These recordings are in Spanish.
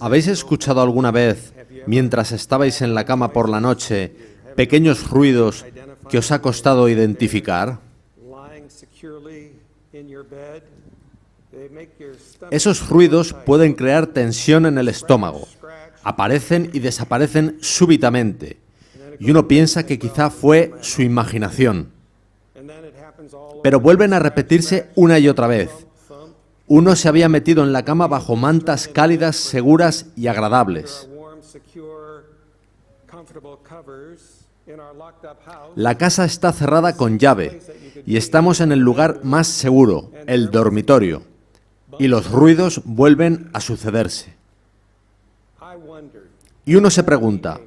¿Habéis escuchado alguna vez, mientras estabais en la cama por la noche, pequeños ruidos que os ha costado identificar? Esos ruidos pueden crear tensión en el estómago. Aparecen y desaparecen súbitamente, y uno piensa que quizá fue su imaginación. Pero vuelven a repetirse una y otra vez. Uno se había metido en la cama bajo mantas cálidas, seguras y agradables. La casa está cerrada con llave y estamos en el lugar más seguro, el dormitorio, y los ruidos vuelven a sucederse. Y uno se pregunta,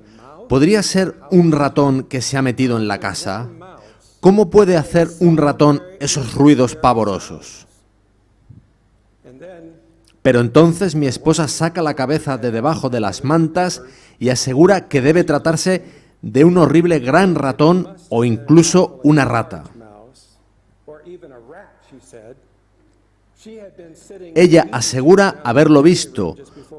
¿podría ser un ratón que se ha metido en la casa? ¿Cómo puede hacer un ratón esos ruidos pavorosos? Pero entonces mi esposa saca la cabeza de debajo de las mantas y asegura que debe tratarse de un horrible gran ratón o incluso una rata. Ella asegura haberlo visto,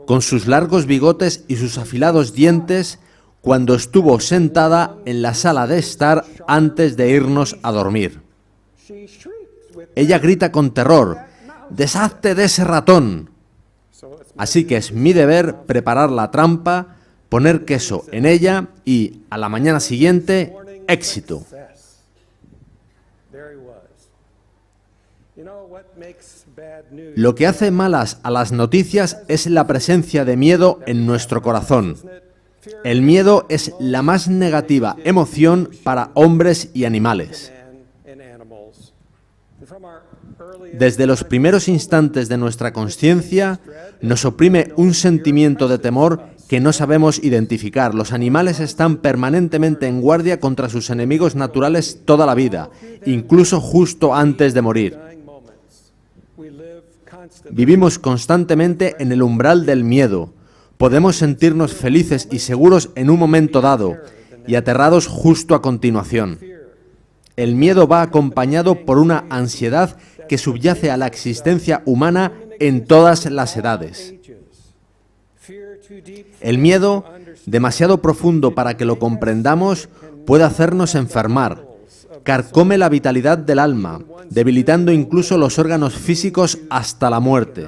con sus largos bigotes y sus afilados dientes, cuando estuvo sentada en la sala de estar antes de irnos a dormir. Ella grita con terror, ¡deshazte de ese ratón! Así que es mi deber preparar la trampa, poner queso en ella y, a la mañana siguiente, éxito. Lo que hace malas a las noticias es la presencia de miedo en nuestro corazón. El miedo es la más negativa emoción para hombres y animales. Desde los primeros instantes de nuestra consciencia, nos oprime un sentimiento de temor que no sabemos identificar. Los animales están permanentemente en guardia contra sus enemigos naturales toda la vida, incluso justo antes de morir. Vivimos constantemente en el umbral del miedo. Podemos sentirnos felices y seguros en un momento dado y aterrados justo a continuación. El miedo va acompañado por una ansiedad que subyace a la existencia humana en todas las edades. El miedo, demasiado profundo para que lo comprendamos, puede hacernos enfermar, carcome la vitalidad del alma, debilitando incluso los órganos físicos hasta la muerte.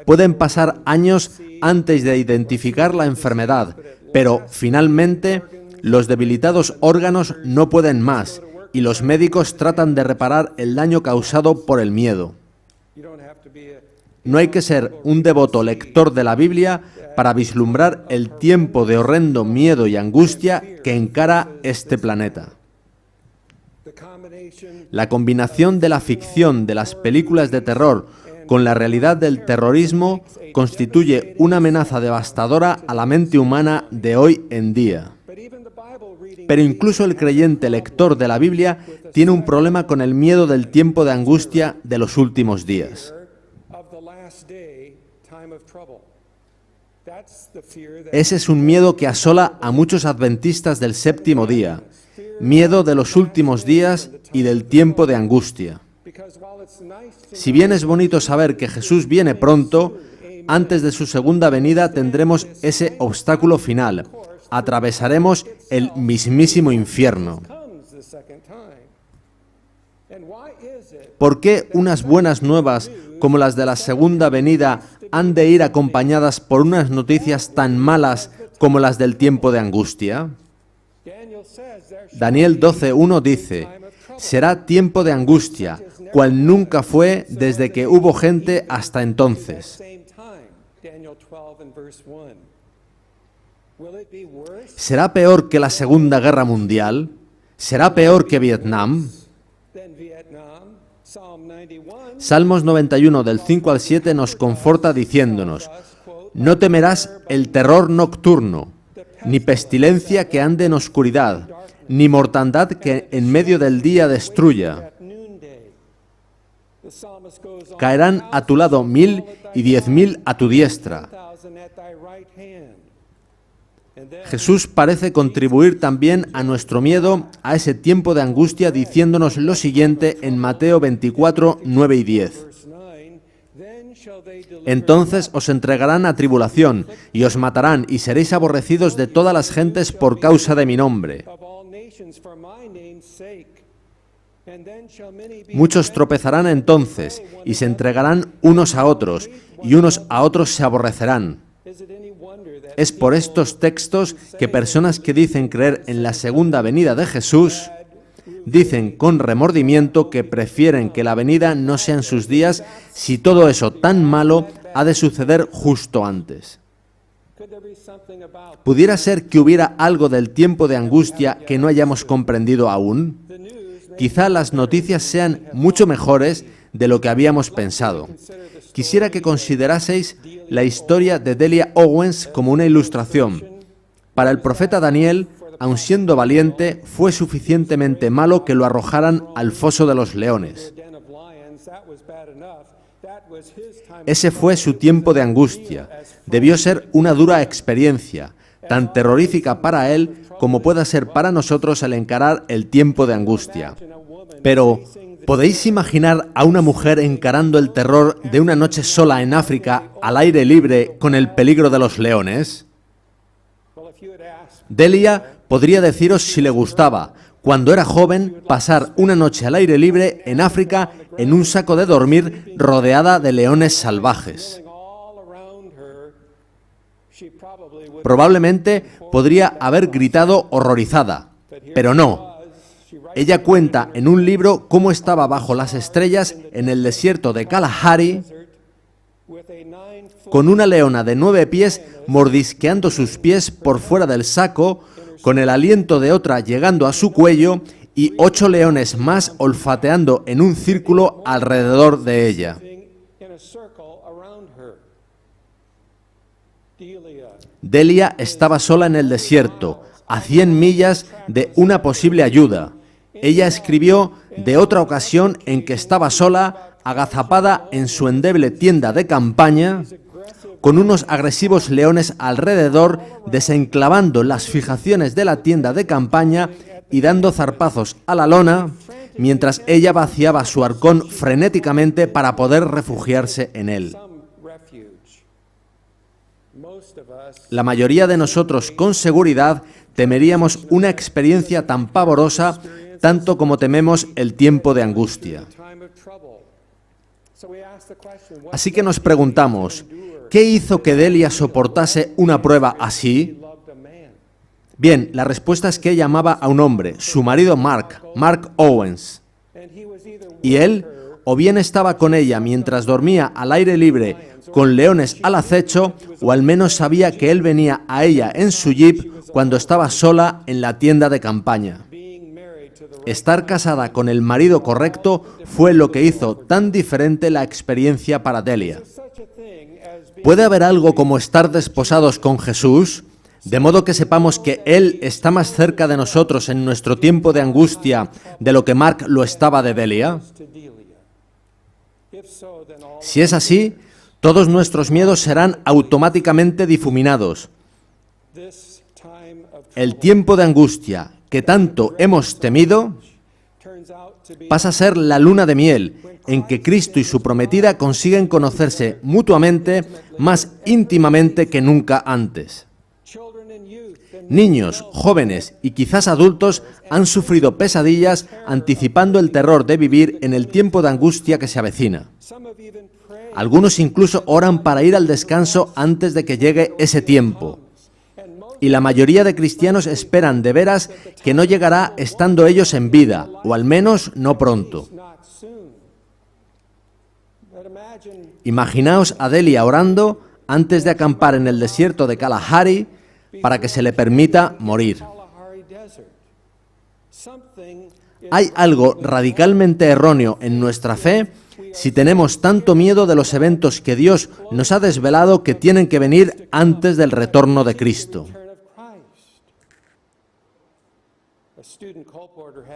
Pueden pasar años antes de identificar la enfermedad, pero finalmente los debilitados órganos no pueden más y los médicos tratan de reparar el daño causado por el miedo. No hay que ser un devoto lector de la Biblia para vislumbrar el tiempo de horrendo miedo y angustia que encara este planeta. La combinación de la ficción de las películas de terror con la realidad del terrorismo constituye una amenaza devastadora a la mente humana de hoy en día. Pero incluso el creyente lector de la Biblia tiene un problema con el miedo del tiempo de angustia de los últimos días. Ese es un miedo que asola a muchos adventistas del séptimo día, miedo de los últimos días y del tiempo de angustia. Si bien es bonito saber que Jesús viene pronto, antes de su segunda venida tendremos ese obstáculo final. Atravesaremos el mismísimo infierno. ¿Por qué unas buenas nuevas como las de la segunda venida han de ir acompañadas por unas noticias tan malas como las del tiempo de angustia? Daniel 12:1 dice, será tiempo de angustia, cual nunca fue desde que hubo gente hasta entonces. ¿Será peor que la Segunda Guerra Mundial? ¿Será peor que Vietnam? Salmos 91 del 5 al 7 nos conforta diciéndonos, no temerás el terror nocturno, ni pestilencia que ande en oscuridad, ni mortandad que en medio del día destruya. Caerán a tu lado 1000 y 10.000 a tu diestra, Jesús parece contribuir también a nuestro miedo a ese tiempo de angustia diciéndonos lo siguiente en Mateo 24, 9 y 10. Entonces os entregarán a tribulación, y os matarán, y seréis aborrecidos de todas las gentes por causa de mi nombre. Muchos tropezarán entonces, y se entregarán unos a otros, y unos a otros se aborrecerán. Es por estos textos que personas que dicen creer en la segunda venida de Jesús dicen con remordimiento que prefieren que la venida no sea en sus días si todo eso tan malo ha de suceder justo antes. ¿Pudiera ser que hubiera algo del tiempo de angustia que no hayamos comprendido aún? Quizá las noticias sean mucho mejores de lo que habíamos pensado. Quisiera que consideraseis la historia de Delia Owens como una ilustración. Para el profeta Daniel, aun siendo valiente, fue suficientemente malo que lo arrojaran al foso de los leones. Ese fue su tiempo de angustia. Debió ser una dura experiencia, tan terrorífica para él como pueda ser para nosotros el encarar el tiempo de angustia. Pero, ¿podéis imaginar a una mujer encarando el terror de una noche sola en África, al aire libre, con el peligro de los leones? Delia podría deciros si le gustaba, cuando era joven, pasar una noche al aire libre en África en un saco de dormir rodeada de leones salvajes. Probablemente podría haber gritado horrorizada, pero no. Ella cuenta en un libro cómo estaba bajo las estrellas en el desierto de Kalahari, con una leona de 9 pies mordisqueando sus pies por fuera del saco, con el aliento de otra llegando a su cuello y 8 leones más olfateando en un círculo alrededor de ella. Delia estaba sola en el desierto, a 100 millas de una posible ayuda. Ella escribió de otra ocasión en que estaba sola, agazapada en su endeble tienda de campaña, con unos agresivos leones alrededor, desenclavando las fijaciones de la tienda de campaña y dando zarpazos a la lona, mientras ella vaciaba su arcón frenéticamente para poder refugiarse en él. La mayoría de nosotros, con seguridad, temeríamos una experiencia tan pavorosa, tanto como tememos el tiempo de angustia. Así que nos preguntamos, ¿qué hizo que Delia soportase una prueba así? Bien, la respuesta es que ella amaba a un hombre, su marido Mark Owens. Y él, o bien estaba con ella mientras dormía al aire libre con leones al acecho, o al menos sabía que él venía a ella en su jeep cuando estaba sola en la tienda de campaña. Estar casada con el marido correcto fue lo que hizo tan diferente la experiencia para Delia. ¿Puede haber algo como estar desposados con Jesús? De modo que sepamos que Él está más cerca de nosotros en nuestro tiempo de angustia de lo que Mark lo estaba de Delia. Si es así, todos nuestros miedos serán automáticamente difuminados. El tiempo de angustia que tanto hemos temido pasa a ser la luna de miel, en que Cristo y su prometida consiguen conocerse mutuamente más íntimamente que nunca antes. Niños, jóvenes y quizás adultos han sufrido pesadillas anticipando el terror de vivir en el tiempo de angustia que se avecina. Algunos incluso oran para ir al descanso antes de que llegue ese tiempo. Y la mayoría de cristianos esperan de veras que no llegará estando ellos en vida, o al menos no pronto. Imaginaos a Delia orando antes de acampar en el desierto de Kalahari para que se le permita morir. Hay algo radicalmente erróneo en nuestra fe si tenemos tanto miedo de los eventos que Dios nos ha desvelado que tienen que venir antes del retorno de Cristo.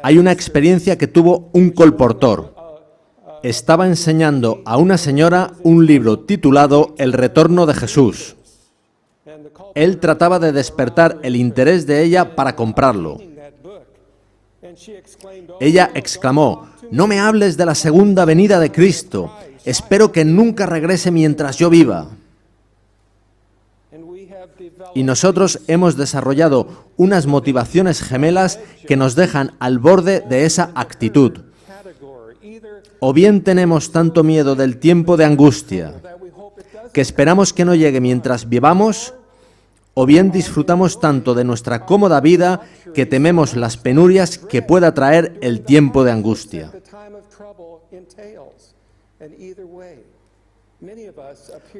Hay una experiencia que tuvo un colportor. Estaba enseñando a una señora un libro titulado El retorno de Jesús. Él trataba de despertar el interés de ella para comprarlo. Ella exclamó: «No me hables de la segunda venida de Cristo. Espero que nunca regrese mientras yo viva». Y nosotros hemos desarrollado unas motivaciones gemelas que nos dejan al borde de esa actitud. O bien tenemos tanto miedo del tiempo de angustia, que esperamos que no llegue mientras vivamos, o bien disfrutamos tanto de nuestra cómoda vida que tememos las penurias que pueda traer el tiempo de angustia.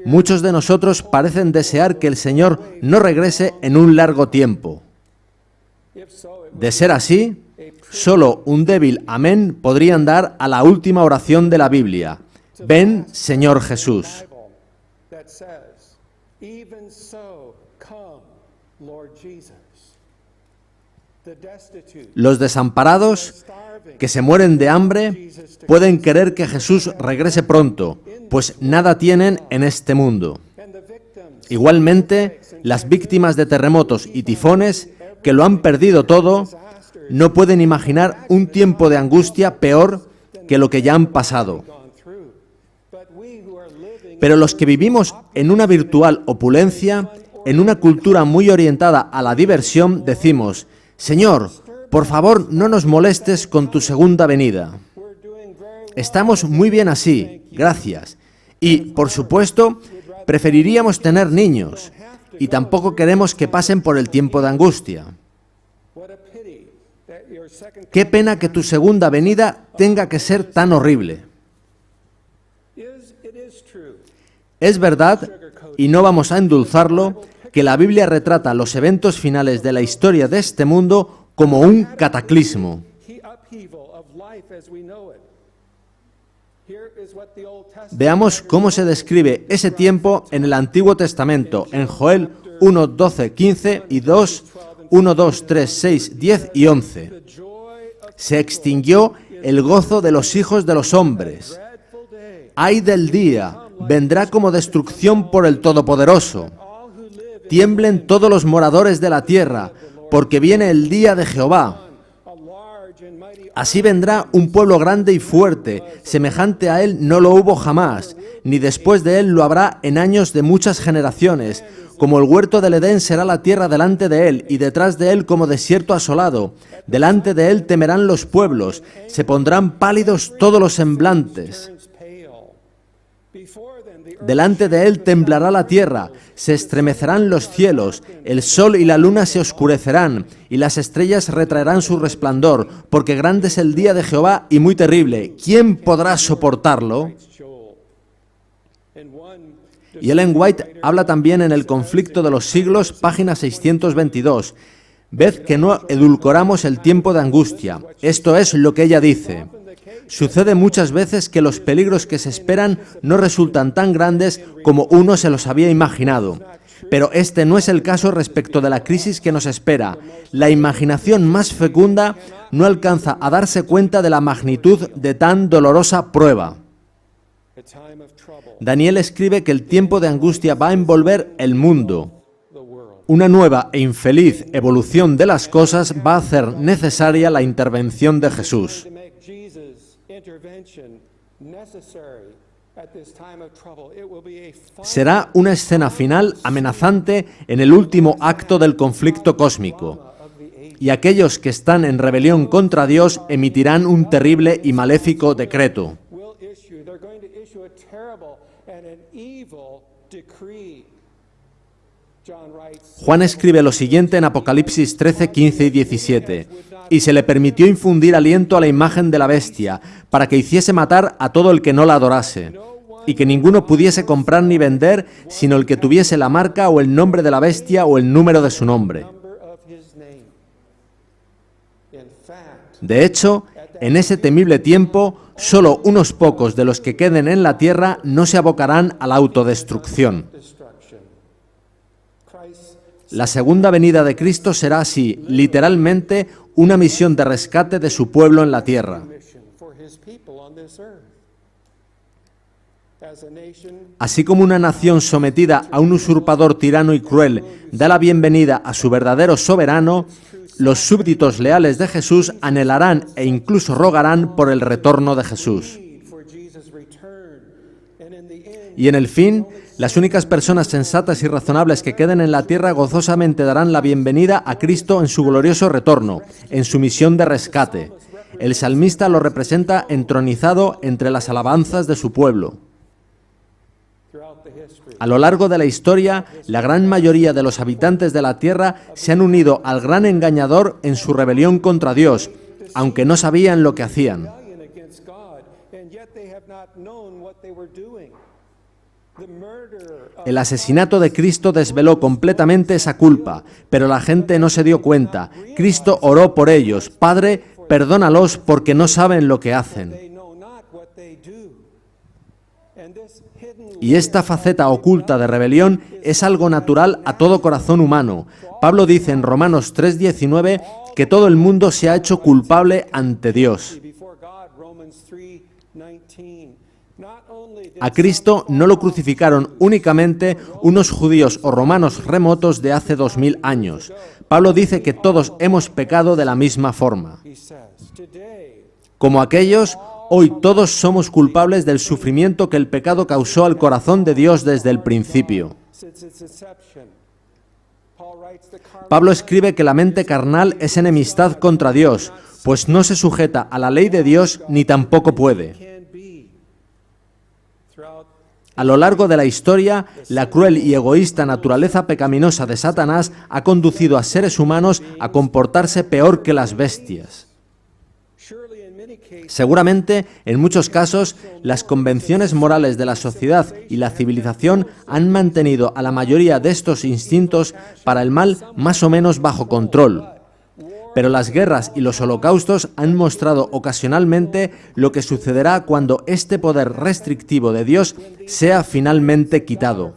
Muchos de nosotros parecen desear que el Señor no regrese en un largo tiempo. De ser así, solo un débil amén podrían dar a la última oración de la Biblia: «Ven, Señor Jesús». Los desamparados, que se mueren de hambre, pueden querer que Jesús regrese pronto, pues nada tienen en este mundo. Igualmente, las víctimas de terremotos y tifones, que lo han perdido todo, no pueden imaginar un tiempo de angustia peor que lo que ya han pasado. Pero los que vivimos en una virtual opulencia, en una cultura muy orientada a la diversión, decimos: «Señor, por favor, no nos molestes con tu segunda venida. Estamos muy bien así, gracias. Y, por supuesto, preferiríamos tener niños, y tampoco queremos que pasen por el tiempo de angustia. Qué pena que tu segunda venida tenga que ser tan horrible». Es verdad, y no vamos a endulzarlo, que la Biblia retrata los eventos finales de la historia de este mundo como un cataclismo. Veamos cómo se describe ese tiempo en el Antiguo Testamento, en Joel 1, 12, 15 y 2, 1, 2, 3, 6, 10 y 11. Se extinguió el gozo de los hijos de los hombres. Ay del día, vendrá como destrucción por el Todopoderoso. Tiemblen todos los moradores de la tierra, porque viene el día de Jehová. Así vendrá un pueblo grande y fuerte, semejante a él no lo hubo jamás, ni después de él lo habrá en años de muchas generaciones. Como el huerto del Edén será la tierra delante de él, y detrás de él como desierto asolado. Delante de él temerán los pueblos, se pondrán pálidos todos los semblantes. Delante de él temblará la tierra, se estremecerán los cielos, el sol y la luna se oscurecerán, y las estrellas retraerán su resplandor, porque grande es el día de Jehová y muy terrible. ¿Quién podrá soportarlo? Y Ellen White habla también en El conflicto de los siglos, página 622. Ved que no edulcoramos el tiempo de angustia. Esto es lo que ella dice. Sucede muchas veces que los peligros que se esperan no resultan tan grandes como uno se los había imaginado. Pero este no es el caso respecto de la crisis que nos espera. La imaginación más fecunda no alcanza a darse cuenta de la magnitud de tan dolorosa prueba. Daniel escribe que el tiempo de angustia va a envolver el mundo. Una nueva e infeliz evolución de las cosas va a hacer necesaria la intervención de Jesús. Será una escena final amenazante en el último acto del conflicto cósmico, y aquellos que están en rebelión contra Dios emitirán un terrible y maléfico decreto. Juan escribe lo siguiente en Apocalipsis 13, 15 y 17. Y se le permitió infundir aliento a la imagen de la bestia, para que hiciese matar a todo el que no la adorase, y que ninguno pudiese comprar ni vender, sino el que tuviese la marca o el nombre de la bestia o el número de su nombre. De hecho, en ese temible tiempo, solo unos pocos de los que queden en la tierra no se abocarán a la autodestrucción. La segunda venida de Cristo será así, literalmente, una misión de rescate de su pueblo en la tierra. Así como una nación sometida a un usurpador tirano y cruel da la bienvenida a su verdadero soberano, los súbditos leales de Jesús anhelarán e incluso rogarán por el retorno de Jesús. Y en el fin, las únicas personas sensatas y razonables que queden en la tierra gozosamente darán la bienvenida a Cristo en su glorioso retorno, en su misión de rescate. El salmista lo representa entronizado entre las alabanzas de su pueblo. A lo largo de la historia, la gran mayoría de los habitantes de la tierra se han unido al gran engañador en su rebelión contra Dios, aunque no sabían lo que hacían. El asesinato de Cristo desveló completamente esa culpa, pero la gente no se dio cuenta. Cristo oró por ellos: Padre, perdónalos porque no saben lo que hacen. Y esta faceta oculta de rebelión es algo natural a todo corazón humano. Pablo dice en Romanos 3:19 que todo el mundo se ha hecho culpable ante Dios. A Cristo no lo crucificaron únicamente unos judíos o romanos remotos de hace 2000 años. Pablo dice que todos hemos pecado de la misma forma. Como aquellos, hoy todos somos culpables del sufrimiento que el pecado causó al corazón de Dios desde el principio. Pablo escribe que la mente carnal es enemistad contra Dios, pues no se sujeta a la ley de Dios ni tampoco puede. A lo largo de la historia, la cruel y egoísta naturaleza pecaminosa de Satanás ha conducido a seres humanos a comportarse peor que las bestias. Seguramente, en muchos casos, las convenciones morales de la sociedad y la civilización han mantenido a la mayoría de estos instintos para el mal más o menos bajo control. Pero las guerras y los holocaustos han mostrado ocasionalmente lo que sucederá cuando este poder restrictivo de Dios sea finalmente quitado.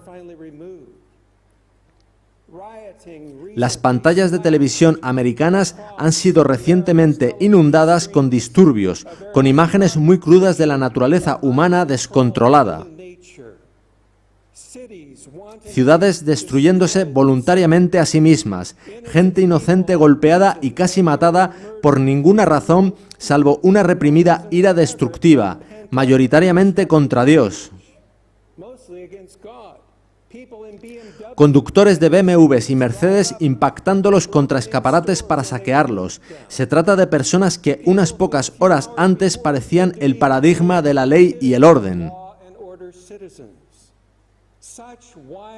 Las pantallas de televisión americanas han sido recientemente inundadas con disturbios, con imágenes muy crudas de la naturaleza humana descontrolada. Ciudades destruyéndose voluntariamente a sí mismas, gente inocente golpeada y casi matada por ninguna razón salvo una reprimida ira destructiva, mayoritariamente contra Dios. Conductores de BMWs y Mercedes impactándolos contra escaparates para saquearlos. Se trata de personas que unas pocas horas antes parecían el paradigma de la ley y el orden.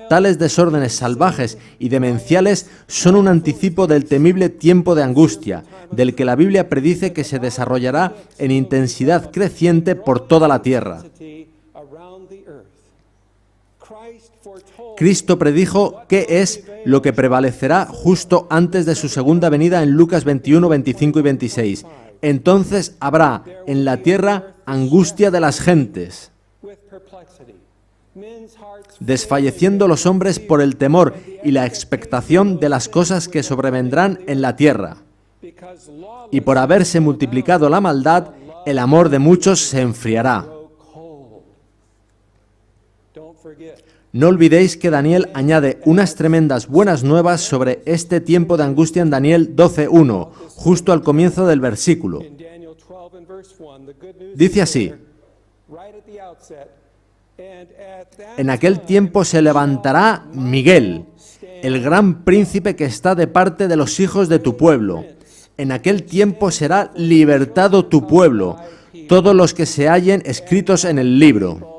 Tales desórdenes salvajes y demenciales son un anticipo del temible tiempo de angustia, del que la Biblia predice que se desarrollará en intensidad creciente por toda la tierra. Cristo predijo qué es lo que prevalecerá justo antes de su segunda venida en Lucas 21, 25 y 26. Entonces habrá en la tierra angustia de las gentes, desfalleciendo los hombres por el temor y la expectación de las cosas que sobrevendrán en la tierra. Y por haberse multiplicado la maldad, el amor de muchos se enfriará. No olvidéis que Daniel añade unas tremendas buenas nuevas sobre este tiempo de angustia en Daniel 12:1, justo al comienzo del versículo. Dice así: en aquel tiempo se levantará Miguel, el gran príncipe que está de parte de los hijos de tu pueblo. En aquel tiempo será libertado tu pueblo, todos los que se hallen escritos en el libro.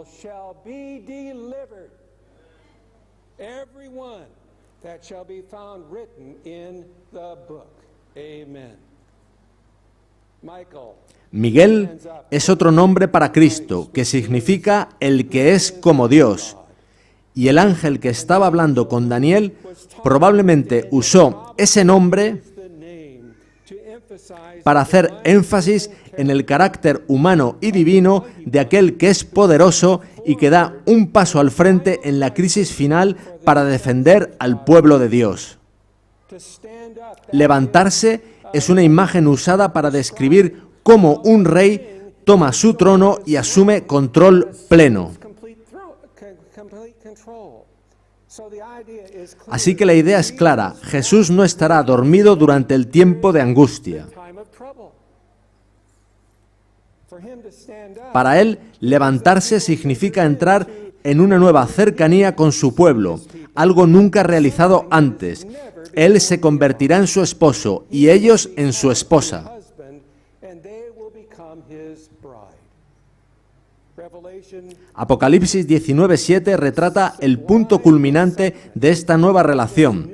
Miguel es otro nombre para Cristo, que significa el que es como Dios. Y el ángel que estaba hablando con Daniel probablemente usó ese nombre para hacer énfasis en el carácter humano y divino de aquel que es poderoso y que da un paso al frente en la crisis final para defender al pueblo de Dios. Levantarse es una imagen usada para describir cómo un rey toma su trono y asume control pleno. Así que la idea es clara, Jesús no estará dormido durante el tiempo de angustia. Para él, levantarse significa entrar en una nueva cercanía con su pueblo, algo nunca realizado antes. Él se convertirá en su esposo y ellos en su esposa. Apocalipsis 19:7 retrata el punto culminante de esta nueva relación.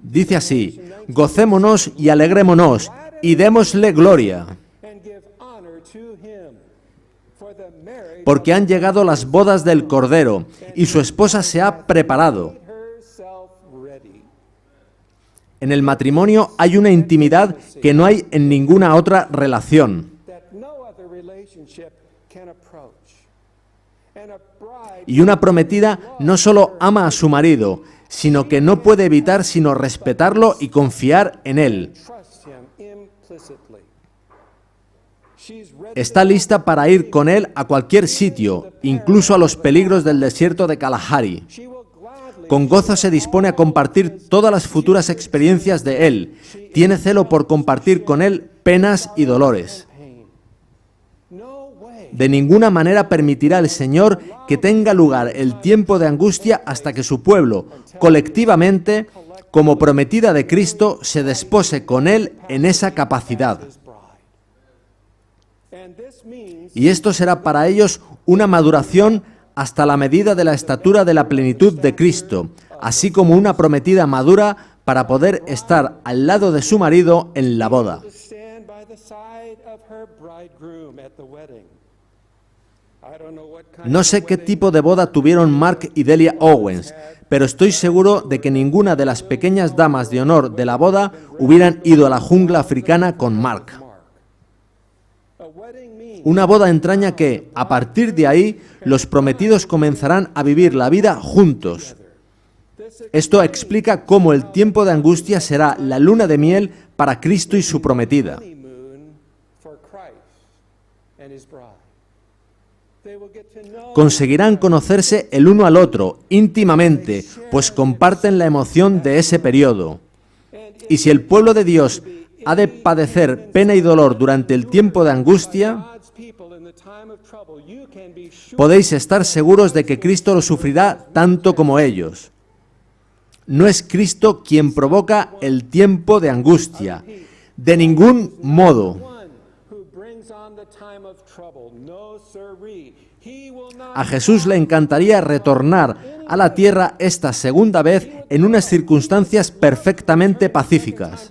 Dice así: gocémonos y alegrémonos y démosle gloria, porque han llegado las bodas del Cordero y su esposa se ha preparado. En el matrimonio hay una intimidad que no hay en ninguna otra relación. Y una prometida no solo ama a su marido, sino que no puede evitar sino respetarlo y confiar en él. Está lista para ir con él a cualquier sitio, incluso a los peligros del desierto de Kalahari. Con gozo se dispone a compartir todas las futuras experiencias de él. Tiene celo por compartir con él penas y dolores. De ninguna manera permitirá el Señor que tenga lugar el tiempo de angustia hasta que su pueblo, colectivamente, como prometida de Cristo, se despose con él en esa capacidad. Y esto será para ellos una maduración hasta la medida de la estatura de la plenitud de Cristo, así como una prometida madura para poder estar al lado de su marido en la boda. No sé qué tipo de boda tuvieron Mark y Delia Owens, pero estoy seguro de que ninguna de las pequeñas damas de honor de la boda hubieran ido a la jungla africana con Mark. Una boda entraña que, a partir de ahí, los prometidos comenzarán a vivir la vida juntos. Esto explica cómo el tiempo de angustia será la luna de miel para Cristo y su prometida. Conseguirán conocerse el uno al otro íntimamente, pues comparten la emoción de ese periodo. Y si el pueblo de Dios ha de padecer pena y dolor durante el tiempo de angustia, podéis estar seguros de que Cristo lo sufrirá tanto como ellos. No es Cristo quien provoca el tiempo de angustia, de ningún modo. A Jesús le encantaría retornar a la tierra esta segunda vez en unas circunstancias perfectamente pacíficas.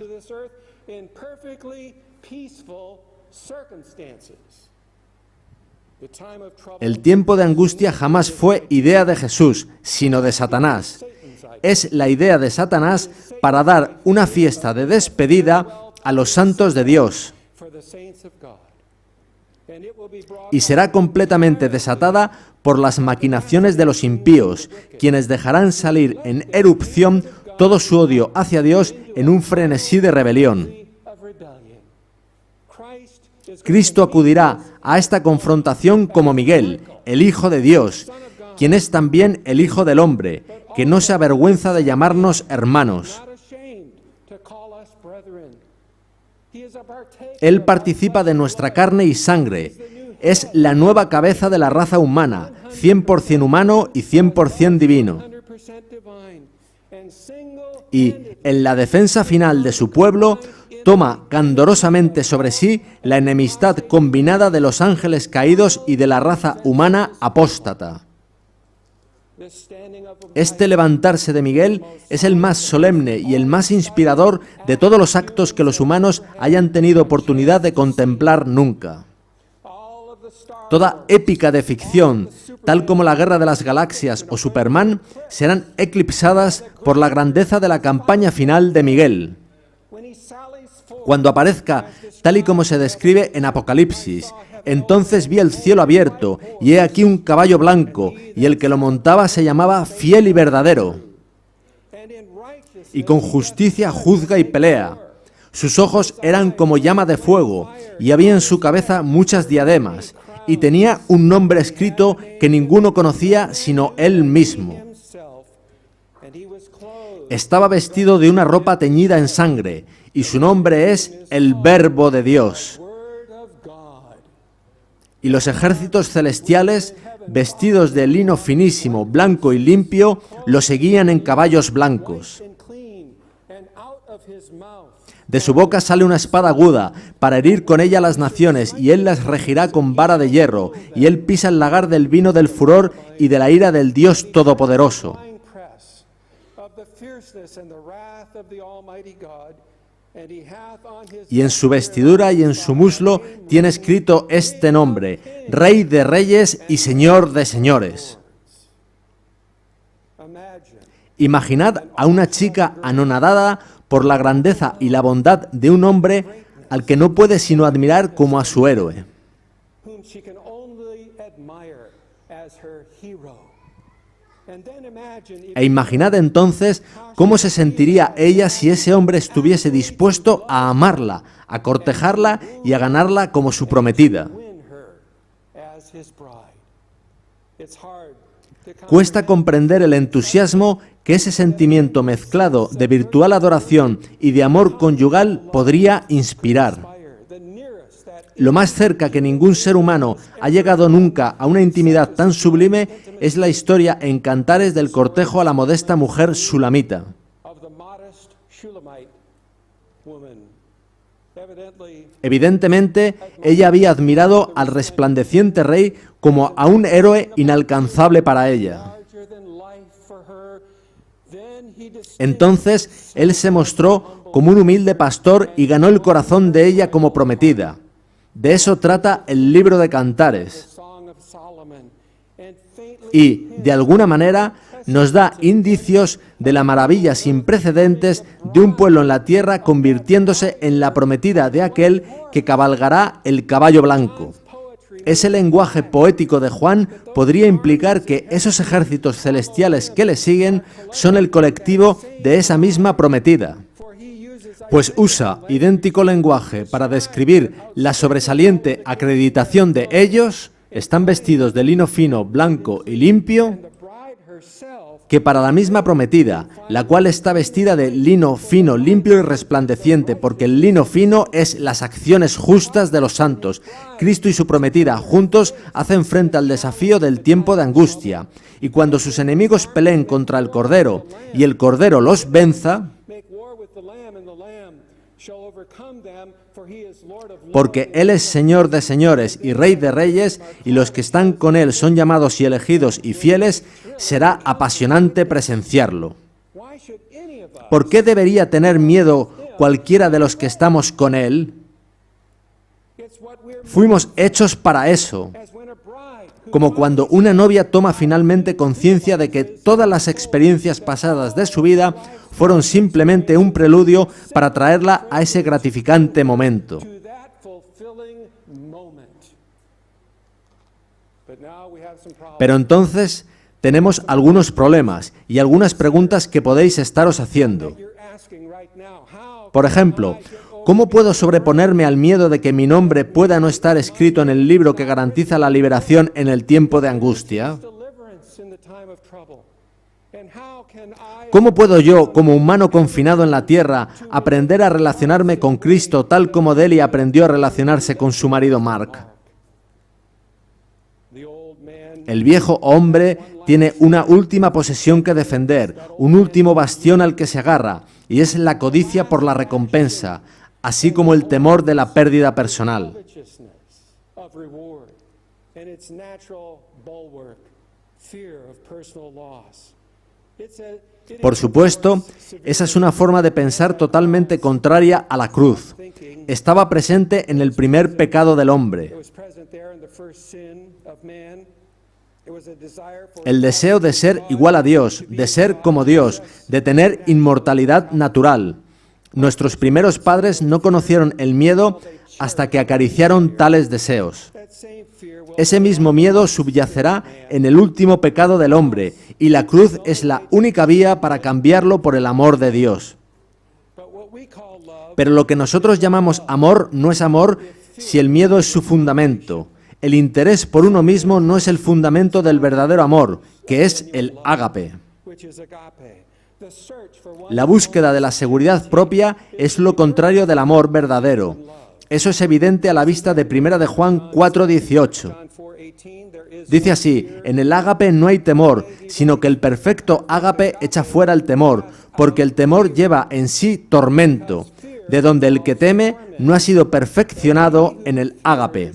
El tiempo de angustia jamás fue idea de Jesús, sino de Satanás. Es la idea de Satanás para dar una fiesta de despedida a los santos de Dios. Y será completamente desatada por las maquinaciones de los impíos, quienes dejarán salir en erupción todo su odio hacia Dios en un frenesí de rebelión. Cristo acudirá a esta confrontación como Miguel, el Hijo de Dios, quien es también el Hijo del Hombre, que no se avergüenza de llamarnos hermanos. Él participa de nuestra carne y sangre. Es la nueva cabeza de la raza humana, 100% humano y 100% divino. Y, en la defensa final de su pueblo, toma candorosamente sobre sí la enemistad combinada de los ángeles caídos y de la raza humana apóstata. Este levantarse de Miguel es el más solemne y el más inspirador de todos los actos que los humanos hayan tenido oportunidad de contemplar nunca. Toda épica de ficción, tal como la Guerra de las Galaxias o Superman, serán eclipsadas por la grandeza de la campaña final de Miguel. Cuando aparezca, tal y como se describe en Apocalipsis, entonces vi el cielo abierto, y he aquí un caballo blanco, y el que lo montaba se llamaba Fiel y Verdadero. Y con justicia juzga y pelea. Sus ojos eran como llama de fuego, y había en su cabeza muchas diademas, y tenía un nombre escrito que ninguno conocía sino él mismo. Estaba vestido de una ropa teñida en sangre, y su nombre es el Verbo de Dios. Y los ejércitos celestiales, vestidos de lino finísimo, blanco y limpio, lo seguían en caballos blancos. De su boca sale una espada aguda, para herir con ella a las naciones, y él las regirá con vara de hierro, y él pisa el lagar del vino del furor y de la ira del Dios Todopoderoso. Y en su vestidura y en su muslo tiene escrito este nombre: Rey de Reyes y Señor de Señores. Imaginad a una chica anonadada por la grandeza y la bondad de un hombre al que no puede sino admirar como a su héroe. E imaginad entonces cómo se sentiría ella si ese hombre estuviese dispuesto a amarla, a cortejarla y a ganarla como su prometida. Cuesta comprender el entusiasmo que ese sentimiento mezclado de virtual adoración y de amor conyugal podría inspirar. Lo más cerca que ningún ser humano ha llegado nunca a una intimidad tan sublime es la historia en Cantares del cortejo a la modesta mujer sulamita. Evidentemente, ella había admirado al resplandeciente rey como a un héroe inalcanzable para ella. Entonces, él se mostró como un humilde pastor y ganó el corazón de ella como prometida. De eso trata el libro de Cantares. Y, de alguna manera, nos da indicios de la maravilla sin precedentes de un pueblo en la tierra convirtiéndose en la prometida de aquel que cabalgará el caballo blanco. Ese lenguaje poético de Juan podría implicar que esos ejércitos celestiales que le siguen son el colectivo de esa misma prometida. Pues usa idéntico lenguaje para describir la sobresaliente acreditación de ellos, están vestidos de lino fino, blanco y limpio, que para la misma prometida, la cual está vestida de lino fino, limpio y resplandeciente, porque el lino fino es las acciones justas de los santos. Cristo y su prometida juntos hacen frente al desafío del tiempo de angustia, y cuando sus enemigos peleen contra el Cordero y el Cordero los venza, porque Él es Señor de señores y Rey de reyes, y los que están con Él son llamados y elegidos y fieles, será apasionante presenciarlo. ¿Por qué debería tener miedo cualquiera de los que estamos con Él? Fuimos hechos para eso. Como cuando una novia toma finalmente conciencia de que todas las experiencias pasadas de su vida fueron simplemente un preludio para traerla a ese gratificante momento. Pero entonces tenemos algunos problemas y algunas preguntas que podéis estaros haciendo. Por ejemplo, ¿cómo puedo sobreponerme al miedo de que mi nombre pueda no estar escrito en el libro que garantiza la liberación en el tiempo de angustia? ¿Cómo puedo yo, como humano confinado en la tierra, aprender a relacionarme con Cristo tal como Deli aprendió a relacionarse con su marido Mark? El viejo hombre tiene una última posesión que defender, un último bastión al que se agarra, y es la codicia por la recompensa, así como el temor de la pérdida personal. Por supuesto, esa es una forma de pensar totalmente contraria a la cruz. Estaba presente en el primer pecado del hombre. El deseo de ser igual a Dios, de ser como Dios, de tener inmortalidad natural. Nuestros primeros padres no conocieron el miedo hasta que acariciaron tales deseos. Ese mismo miedo subyacerá en el último pecado del hombre, y la cruz es la única vía para cambiarlo por el amor de Dios. Pero lo que nosotros llamamos amor no es amor si el miedo es su fundamento. el interés por uno mismo no es el fundamento del verdadero amor, que es el ágape. La búsqueda de la seguridad propia es lo contrario del amor verdadero. Eso es evidente a la vista de 1 de Juan 4:18. Dice así: en el ágape no hay temor, sino que el perfecto ágape echa fuera el temor, porque el temor lleva en sí tormento, de donde el que teme no ha sido perfeccionado en el ágape.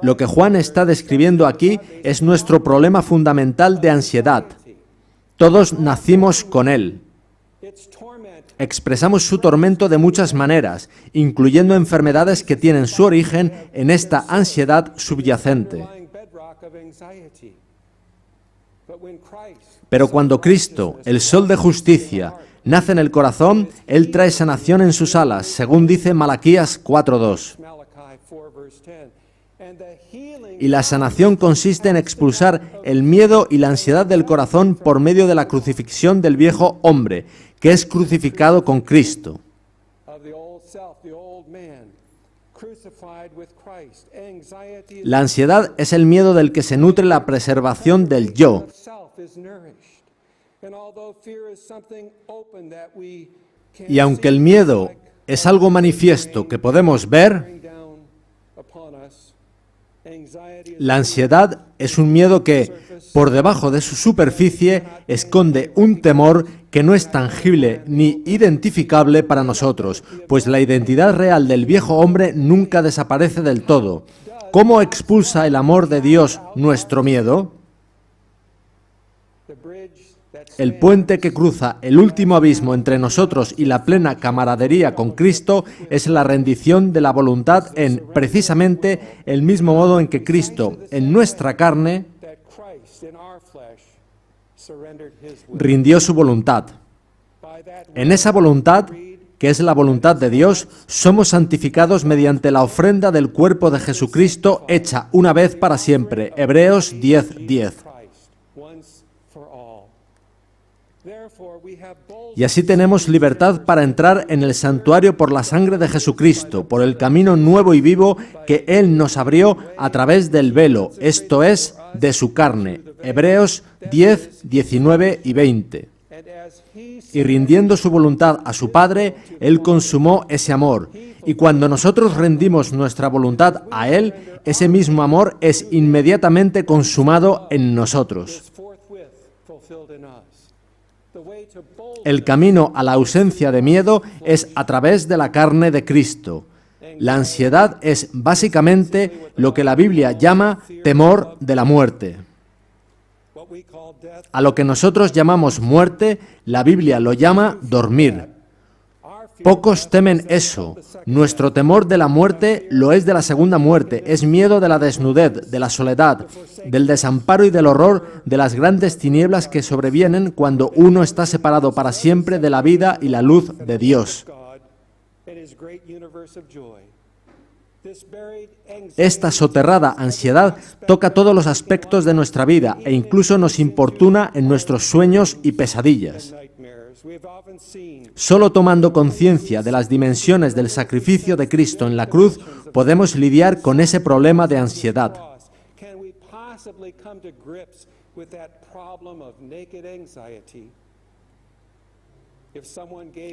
Lo que Juan está describiendo aquí es nuestro problema fundamental de ansiedad. Todos nacimos con él. Expresamos su tormento de muchas maneras, incluyendo enfermedades que tienen su origen en esta ansiedad subyacente. Pero cuando Cristo, el Sol de Justicia, nace en el corazón, Él trae sanación en sus alas, según dice Malaquías 4:2. Y la sanación consiste en expulsar el miedo y la ansiedad del corazón por medio de la crucifixión del viejo hombre, que es crucificado con Cristo. La ansiedad es el miedo del que se nutre la preservación del yo. Y aunque el miedo es algo manifiesto que podemos ver, la ansiedad es un miedo que, por debajo de su superficie, esconde un temor que no es tangible ni identificable para nosotros, pues la identidad real del viejo hombre nunca desaparece del todo. ¿Cómo expulsa el amor de Dios nuestro miedo? El puente que cruza el último abismo entre nosotros y la plena camaradería con Cristo es la rendición de la voluntad en, precisamente, el mismo modo en que Cristo, en nuestra carne, rindió su voluntad. En esa voluntad, que es la voluntad de Dios, somos santificados mediante la ofrenda del cuerpo de Jesucristo hecha una vez para siempre. Hebreos 10:10. Y así tenemos libertad para entrar en el santuario por la sangre de Jesucristo, por el camino nuevo y vivo que Él nos abrió a través del velo, esto es, de su carne. Hebreos 10, 19 y 20. Y rindiendo su voluntad a su Padre, Él consumó ese amor. Y cuando nosotros rendimos nuestra voluntad a Él, ese mismo amor es inmediatamente consumado en nosotros. El camino a la ausencia de miedo es a través de la carne de Cristo. La ansiedad es básicamente lo que la Biblia llama temor de la muerte. A lo que nosotros llamamos muerte, la Biblia lo llama dormir. Pocos temen eso. Nuestro temor de la muerte lo es de la segunda muerte, es miedo de la desnudez, de la soledad, del desamparo y del horror de las grandes tinieblas que sobrevienen cuando uno está separado para siempre de la vida y la luz de Dios. Esta soterrada ansiedad toca todos los aspectos de nuestra vida e incluso nos importuna en nuestros sueños y pesadillas. Solo tomando conciencia de las dimensiones del sacrificio de Cristo en la cruz, podemos lidiar con ese problema de ansiedad.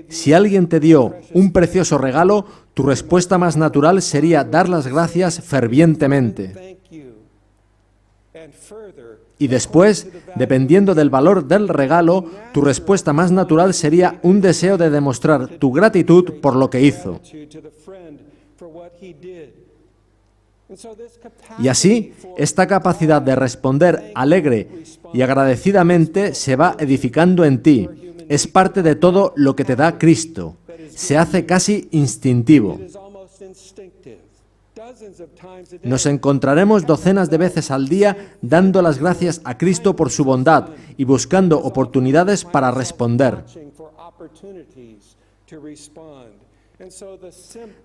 Si alguien te dio un precioso regalo, tu respuesta más natural sería dar las gracias fervientemente. Y después, dependiendo del valor del regalo, tu respuesta más natural sería un deseo de demostrar tu gratitud por lo que hizo. Y así, esta capacidad de responder alegre y agradecidamente se va edificando en ti. Es parte de todo lo que te da Cristo. Se hace casi instintivo. Nos encontraremos docenas de veces al día dando las gracias a Cristo por su bondad y buscando oportunidades para responder.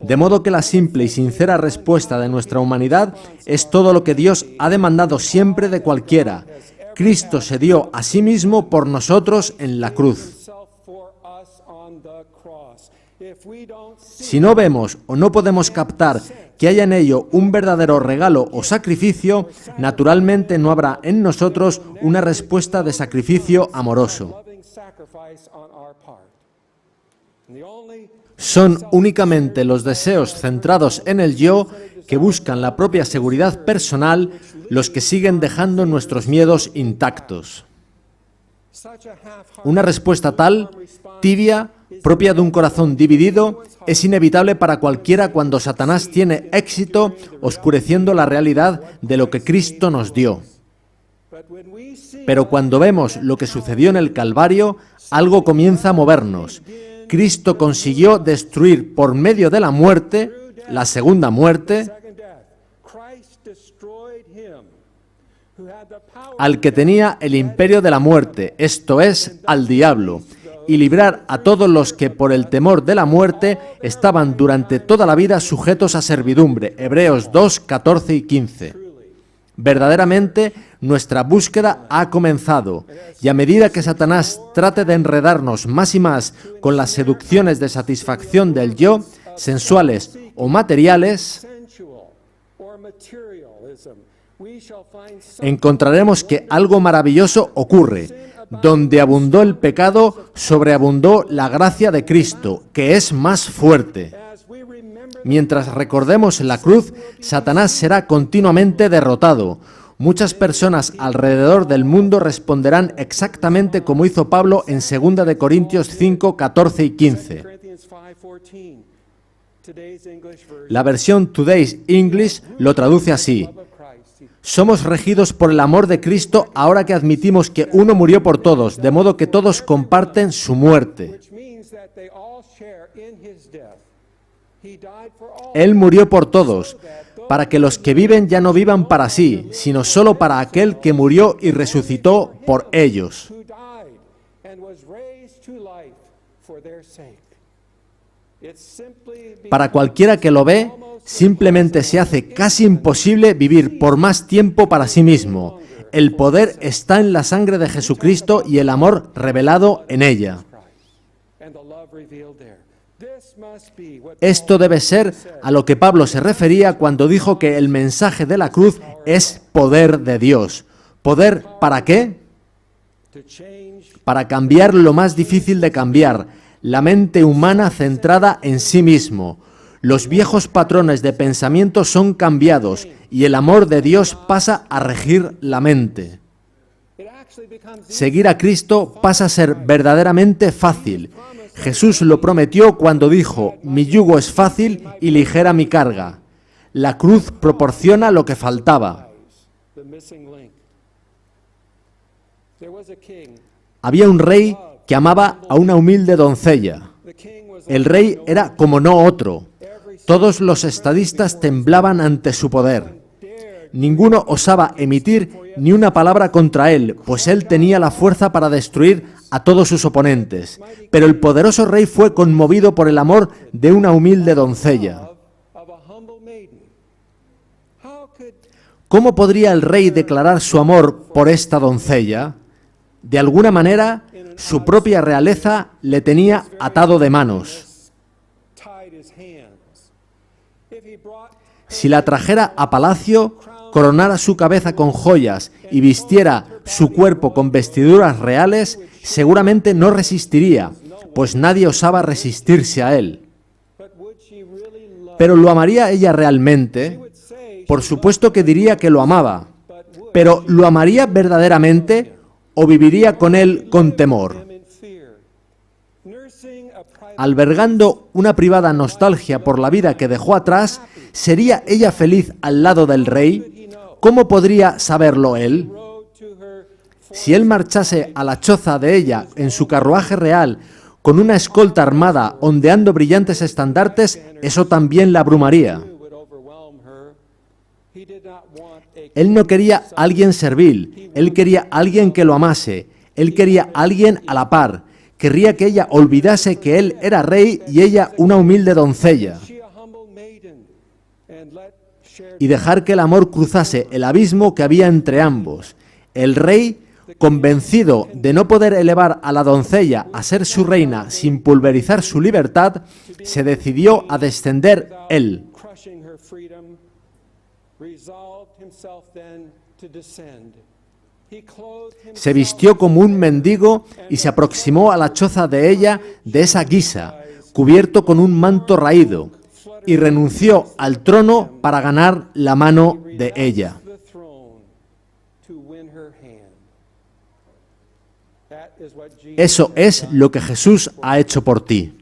De modo que la simple y sincera respuesta de nuestra humanidad es todo lo que Dios ha demandado siempre de cualquiera. Cristo se dio a sí mismo por nosotros en la cruz. Si no vemos o no podemos captar que haya en ello un verdadero regalo o sacrificio, naturalmente no habrá en nosotros una respuesta de sacrificio amoroso. Son únicamente los deseos centrados en el yo, que buscan la propia seguridad personal, los que siguen dejando nuestros miedos intactos. Una respuesta tal, tibia, propia de un corazón dividido, es inevitable para cualquiera cuando Satanás tiene éxito oscureciendo la realidad de lo que Cristo nos dio. Pero cuando vemos lo que sucedió en el Calvario, algo comienza a movernos. Cristo consiguió destruir por medio de la muerte, la segunda muerte, al que tenía el imperio de la muerte, esto es, al diablo, y librar a todos los que por el temor de la muerte estaban durante toda la vida sujetos a servidumbre. Hebreos 2, 14 y 15. Verdaderamente, nuestra búsqueda ha comenzado, y a medida que Satanás trate de enredarnos más y más con las seducciones de satisfacción del yo, sensuales o materiales, encontraremos que algo maravilloso ocurre. Donde abundó el pecado, sobreabundó la gracia de Cristo, que es más fuerte. Mientras recordemos la cruz, Satanás será continuamente derrotado. Muchas personas alrededor del mundo responderán exactamente como hizo Pablo en 2 de Corintios 5, 14 y 15. La versión Today's English lo traduce así: somos regidos por el amor de Cristo ahora que admitimos que uno murió por todos, de modo que todos comparten su muerte. Él murió por todos, para que los que viven ya no vivan para sí, sino solo para aquel que murió y resucitó por ellos. Para cualquiera que lo ve, simplemente se hace casi imposible vivir por más tiempo para sí mismo. El poder está en la sangre de Jesucristo y el amor revelado en ella. Esto debe ser a lo que Pablo se refería cuando dijo que el mensaje de la cruz es poder de Dios. ¿Poder para qué? Para cambiar lo más difícil de cambiar, la mente humana centrada en sí mismo. Los viejos patrones de pensamiento son cambiados y el amor de Dios pasa a regir la mente. Seguir a Cristo pasa a ser verdaderamente fácil. Jesús lo prometió cuando dijo: mi yugo es fácil y ligera mi carga. La cruz proporciona lo que faltaba. Había un rey que amaba a una humilde doncella. El rey era como no otro. Todos los estadistas temblaban ante su poder. Ninguno osaba emitir ni una palabra contra él, pues él tenía la fuerza para destruir a todos sus oponentes. Pero el poderoso rey fue conmovido por el amor de una humilde doncella. ¿Cómo podría el rey declarar su amor por esta doncella? De alguna manera, su propia realeza le tenía atado de manos. Si la trajera a palacio, coronara su cabeza con joyas y vistiera su cuerpo con vestiduras reales, seguramente no resistiría, pues nadie osaba resistirse a él. ¿Pero lo amaría ella realmente? Por supuesto que diría que lo amaba, pero ¿lo amaría verdaderamente o viviría con él con temor? Albergando una privada nostalgia por la vida que dejó atrás, ¿sería ella feliz al lado del rey? ¿Cómo podría saberlo él? Si él marchase a la choza de ella en su carruaje real, con una escolta armada ondeando brillantes estandartes, eso también la abrumaría. Él no quería a alguien servil, él quería a alguien que lo amase, él quería a alguien a la par. Querría que ella olvidase que él era rey y ella una humilde doncella, y dejar que el amor cruzase el abismo que había entre ambos. El rey, convencido de no poder elevar a la doncella a ser su reina sin pulverizar su libertad, se decidió a descender él. Se vistió como un mendigo y se aproximó a la choza de ella de esa guisa, cubierto con un manto raído, y renunció al trono para ganar la mano de ella. Eso es lo que Jesús ha hecho por ti.